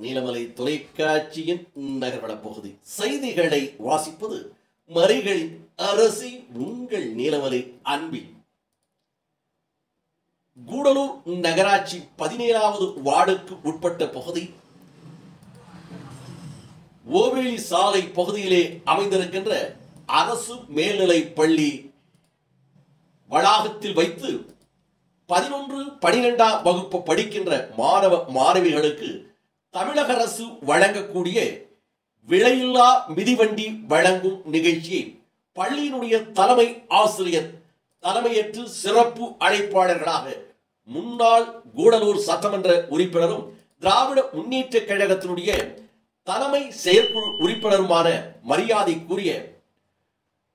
நீலமலை தொலைக்காட்சியின் நகர்வள பகுதி செய்திகளை வாசிப்பது மறைகளின் அரசி உங்கள் நீலமலை அன்பி. கூடலூர் நகராட்சி 17வது வார்டுக்கு உட்பட்ட பகுதி ஓவேலி சாலை பகுதியிலே அமைந்திருக்கின்ற அரசு மேல்நிலை பள்ளி வளாகத்தில் வைத்து 11, 12ஆம் வகுப்பு படிக்கின்ற மாணவ மாணவிகளுக்கு தமிழக அரசு வழங்கக்கூடிய விலையில்லா மிதிவண்டி வழங்கும் நிகழ்ச்சியை பள்ளியினுடைய தலைமை ஆசிரியர் தலைமையேற்று சிறப்பு அழைப்பாளர்களாக முன்னாள் கூடலூர் சட்டமன்ற உறுப்பினரும் திராவிட முன்னேற்ற கழகத்தினுடைய தலைமை செயற்குழு உறுப்பினருமான மரியாதைக்குரிய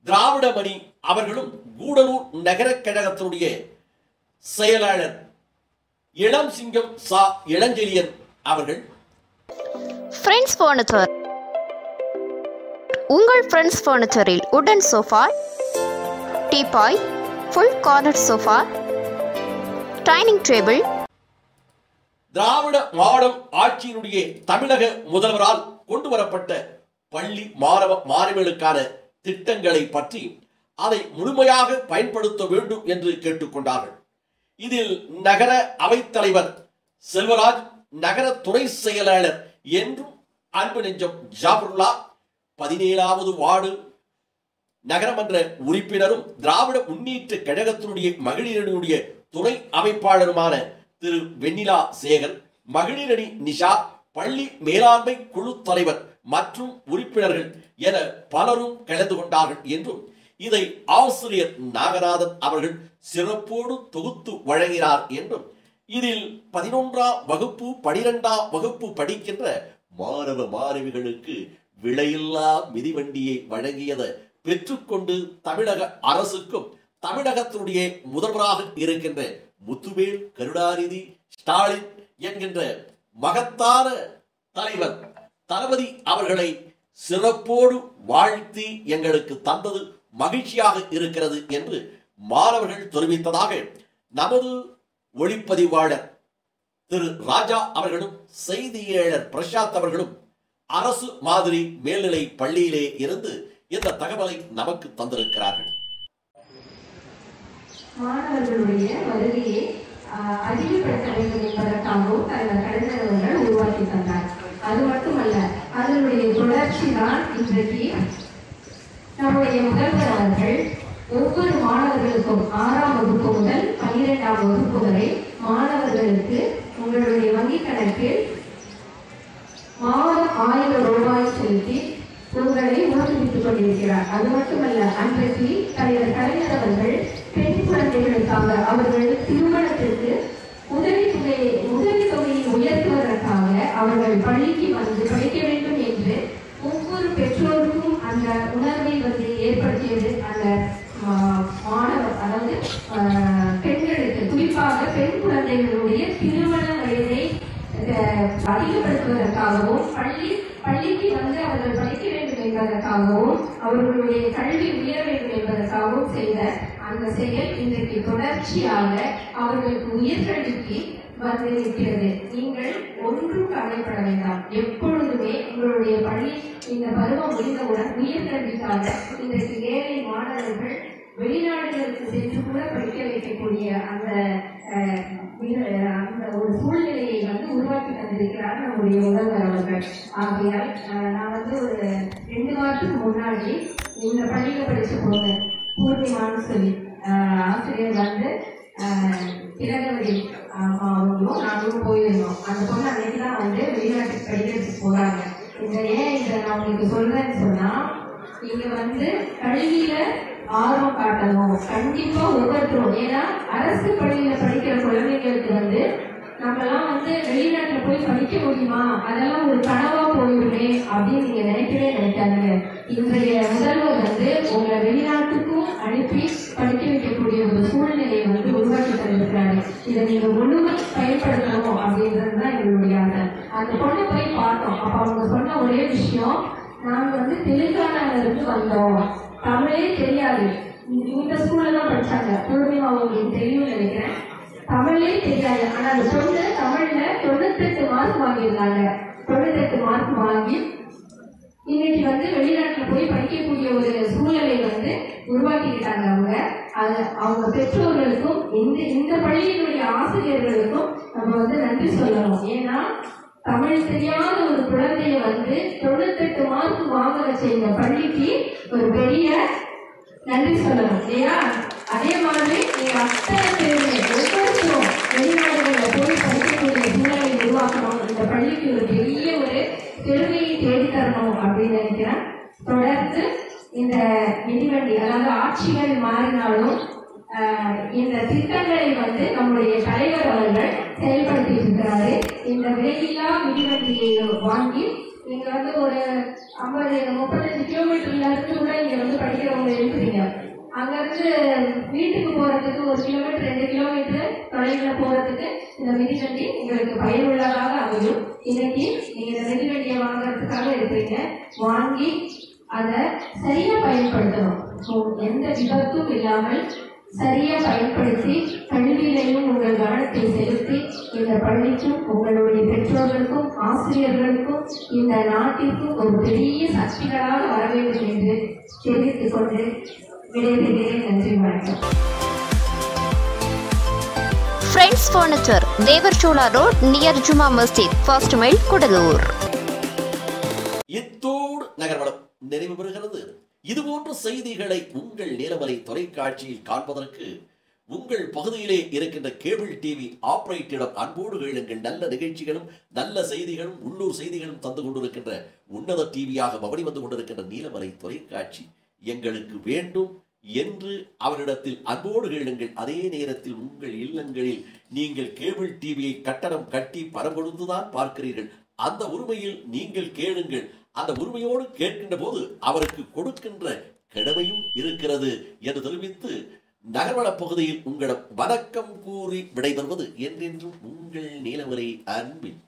திராவிடமணி அவர்களும் கூடலூர் நகர கழகத்தினுடைய செயலாளர் இளம் சிங்கம் சா இளஞ்செழியன் அவர்கள் ஃப்ரெண்ட்ஸ் ஃபர்னிச்சர். உங்கள் ஃப்ரெண்ட்ஸ் ஃபர்னிச்சரில் உடன் sofa, teapoy, full corner sofa, dining table. Dravida model ஆட்சியினுடைய தமிழக முதல்வரால் கொண்டு வரப்பட்ட பள்ளி மாணவ மாணவிகளுக்கான திட்டங்களை பற்றி அதை முழுமையாக பயன்படுத்த வேண்டும் என்று கேட்டுக்கொண்டார்கள். இதில் நகர அவைத்தலைவர் செல்வராஜ், நகர துணை செயலாளர் என்றும் அன்பு நெஞ்சம் ஜாபருல்லா, 17வது வார்டு நகரமன்ற உறுப்பினரும் திராவிட முன்னேற்ற கழகத்தினுடைய மகளிரணியுடைய துணை அமைப்பாளருமான திரு வெண்ணிலா சேகர், மகளிரணி நிஷா, பள்ளி மேலாண்மை குழு தலைவர் மற்றும் உறுப்பினர்கள் என பலரும் கலந்து கொண்டார்கள் என்றும் இதை ஆசிரியர் நாகநாதன் அவர்கள் சிறப்போடு தொகுத்து வழங்கினார் என்றும் இதில் 11ஆம் வகுப்பு 12ஆம் வகுப்பு படிக்கின்ற மாணவ மாணவிகளுக்கு விலையில்லா மிதிவண்டியை வழங்கியதை பெற்றுக்கொண்டு தமிழக அரசுக்கும் தமிழகத்தினுடைய முதல்வராக இருக்கின்ற முத்துவேல் கருணாநிதி ஸ்டாலின் என்கின்ற மகத்தான தலைவர் தளபதி அவர்களை சிறப்போடு வாழ்த்தி எங்களுக்கு தந்தது மகிழ்ச்சியாக இருக்கிறது என்று மாணவர்கள் தெரிவித்ததாக நமது ஒளிப்பதிவாளர் திரு ராஜா அவர்களும் செய்தியாளர் பிரசாந்த் அவர்களும் அரசு மாதிரி மேல்நிலை பள்ளியிலே இருந்து இந்த தகவலை நமக்கு தந்திருக்கிறார்கள். மாணவர்களுடைய வருகையை அதிகப்படுத்த வேண்டும் என்பதற்காகவும் தலைவர் கலைஞர் அவர்கள் உருவாக்கி தந்தார். அது மட்டுமல்ல, அதனுடைய தொடர்ச்சி தான் இன்றைக்கு நம்முடைய முதல்வர் அவர்கள் ஒவ்வொரு மாணவர்களுக்கும் 6ஆம் வகுப்பு முதல் 12ஆம் வகுப்பு வரை மாணவர்களுக்கு உங்களுடைய வங்கிக் கணக்கில் மாதம் 1000 ரூபாய் செலுத்தி உங்களை ஊக்குவித்துக் கொண்டிருக்கிறார். அது மட்டுமல்ல, அன்றைக்கு தலைவர் கலைஞர் அவர்கள் பெண் குழந்தைகளுக்காக அவர்கள் திருமணத்திற்கு உதவித்தொகையை உயர்த்துவதற்காக அவர்கள் பள்ளிக்கு வந்து படிக்க வேண்டும் என்று ஒவ்வொரு பெற்றோருக்கும் அந்த உணர்வை வந்து ஏற்படுத்தியது அந்த மாணவர், அதாவது பெண்களுக்கு, குறிப்பாக பெண் குழந்தைகளுடைய திருமண வயதை அதிகப்படுத்துவதற்காகவும் பள்ளிக்கு வந்து அவர்கள் படிக்க வேண்டும் என்பதற்காகவும் அவர்களுடைய கல்வி உயர வேண்டும் என்பதற்காகவும் செய்த அந்த செயல் இன்றைக்கு தொடர்ச்சியாக அவர்களுக்கு உயர்கல்விக்கு வந்திருக்கிறது. நீங்கள் ஒன்றும் கவலைப்பட வேண்டாம். எப்பொழுதுமே உங்களுடைய பள்ளி இந்த பருவம் முடிந்தவுடன் உயர்கல்விக்காக இன்றைக்கு ஏழை மாணவர்கள் வெளிநாடுகளுக்கு சென்று கூட படிக்க வைக்கக்கூடிய அந்த ஒரு சூழ்நிலையை வந்து உருவாக்கி தந்திருக்கிறார் நம்முடைய முதல்வர் அவர்கள். ஆகையால் நான் வந்து ஒரு 2 வாரத்துக்கு முன்னாடி இந்த பள்ளியில படிச்ச பொண்ணு பூர்ணிமான்னு சொல்லி ஆசிரியர் வந்து திலகவதி அவங்களும் நாங்களும் போயிருந்தோம். அந்த பொண்ணு அன்னைக்கு தான் வந்து வெளிநாட்டுக்கு படிக்கிறதுக்கு போறாங்க. இதை நான் உங்களுக்கு சொல்றேன்னு சொன்னா, நீங்க வந்து கல்வியில ஆர்வம் காட்டணும் கண்டிப்பா ஒவ்வொருத்தரும். ஏன்னா அரசு பள்ளியில படிக்கிற குழந்தைங்களுக்கு வந்து நம்மலாம் வந்து வெளிநாட்டுல போய் படிக்க முடியுமா, அதெல்லாம் ஒரு கனவா போயிடுமே அப்படின்னு நீங்க நினைக்கவே நினைக்காதுங்க. இன்றைய முதல்வர் வந்து உங்களை வெளிநாட்டுக்கும் அனுப்பி படிக்க வைக்கக்கூடிய ஒரு சூழ்நிலையை வந்து உருவாக்கி தந்திருக்கிறாரு. இதை நீங்க முழுமை பயன்படுத்தணும் அப்படின்றதுதான் எங்களுடைய ஆசை. அந்த பொண்ணை போய் பார்த்தோம். அப்ப அவங்க சொன்ன ஒரே விஷயம், நாங்க வந்து தெலுங்கானால இருந்து வந்தோம், தமிழே தெரியாது. இந்த ஸ்கூல்ல தான் படிச்சாங்க. பூர்ணிமா உங்களுக்கு தெரியும் நினைக்கிறேன். தமிழே தெரியாது. ஆனா அந்த பொண்ணு தமிழ்ல 98 மார்க் வாங்கியிருந்தாங்க. 98 மார்க் வாங்கி இன்னைக்கு வந்து வெளிநாட்டுல போய் படிக்கக்கூடிய ஒரு சூழ்நிலை வந்து உருவாக்கிக்கிட்டாங்க. அவங்க பெற்றோர்களுக்கும் இந்த பள்ளியினுடைய ஆசிரியர்களுக்கும் நம்ம வந்து நன்றி சொல்லணும். ஏன்னா தமிழ் தெரியாத ஒரு குழந்தைய வந்து 98 மார்க் வாங்க வச்ச இந்த பள்ளிக்கு ஒரு பெரிய நன்றி சொல்லணும் இல்லையா? அதே மாதிரி நீங்க அத்தனை பேருமே ஒவ்வொருத்தரும் வெளிநாடுகளில் போய் படிக்கக்கூடிய சூழலை உருவாக்கணும். இந்த பள்ளிக்கு ஒரு பெரிய ஒரு பெருமையை தேடித்தரணும் அப்படின்னு நினைக்கிறேன். தொடர்ந்து இந்த மிதிவண்டி, அதாவது ஆட்சிகள் மாறினாலும் இந்த திட்டங்களை வந்து நம்முடைய தலைவர் அவர்கள் செயல்படுத்தி இருக்கிறாரு. இந்த விலையில்லா மிதிவண்டியை வாங்கி நீங்க வந்து ஒரு 50-35 கிலோமீட்டர்ல இருந்து கூட இங்க வந்து படிக்கிறவங்க இருக்கிறீங்க. அங்க இருந்து வீட்டுக்கு போறதுக்கு 1 கிலோமீட்டர் 2 கிலோமீட்டர் தொலைவில் போறதுக்கு இந்த மிதிவண்டி உங்களுக்கு பயனுள்ளதாக அமையும். இன்னைக்கு நீங்க இந்த மிதிவண்டியை வாங்குறதுக்காக இருக்கிறீங்க. வாங்கி அதை சரியா பயன்படுத்தணும். எந்த விபத்தும் இல்லாமல் சரியா பயன்படுத்தி கல்வியிலையும் உங்கள் கவனத்தை செலுத்தி இந்த பள்ளிக்கும் உங்களுடைய பெற்றோர்களுக்கும் ஆசிரியர்களுக்கும் இந்த நாட்டிற்கும் ஒரு பெரிய சக்திகளாக வர வேண்டும் என்று தெரிவித்துக் கொண்டு விடைபெறுகிறேன். நன்றி, வணக்கம். Friends furniture, Devarshola road, near Juma Masjid, first mile, Gudalur. இத்தோடு நகர்வலம் நிறைவு பெறுகிறது. இதுபோன்ற செய்திகளை உங்கள் நிலவரை தொலைக்காட்சியில் காண்பதற்கு உங்கள் பகுதியிலே இருக்கின்ற கேபிள் டிவி ஆபரேட்டரிடம் அன்போடு கேளுங்கள். நல்ல நிகழ்ச்சிகளும் நல்ல செய்திகளும் உள்ளூர் செய்திகளும் தந்து கொண்டிருக்கின்ற உன்னத டிவியாக மவனி வந்து கொண்டிருக்கின்ற நீலமலை தொலைக்காட்சி எங்களுக்கு வேண்டும் என்று அவரிடத்தில் அன்போடு கேளுங்கள். அதே நேரத்தில் உங்கள் இல்லங்களில் நீங்கள் கேபிள் டிவியை கட்டணம் கட்டி பணம் கொடுத்துதான் பார்க்கிறீர்கள். அந்த உரிமையில் நீங்கள் கேளுங்கள். அந்த உரிமையோடு கேட்கின்ற போது அவருக்கு கொடுக்கின்ற கடமையும் இருக்கிறது என்று தெரிவித்து நகர்வள பகுதியில் உங்களிடம் வணக்கம் கூறி விடைபெறுவது என்றென்றும் உங்கள் நீலமலை அன்பில்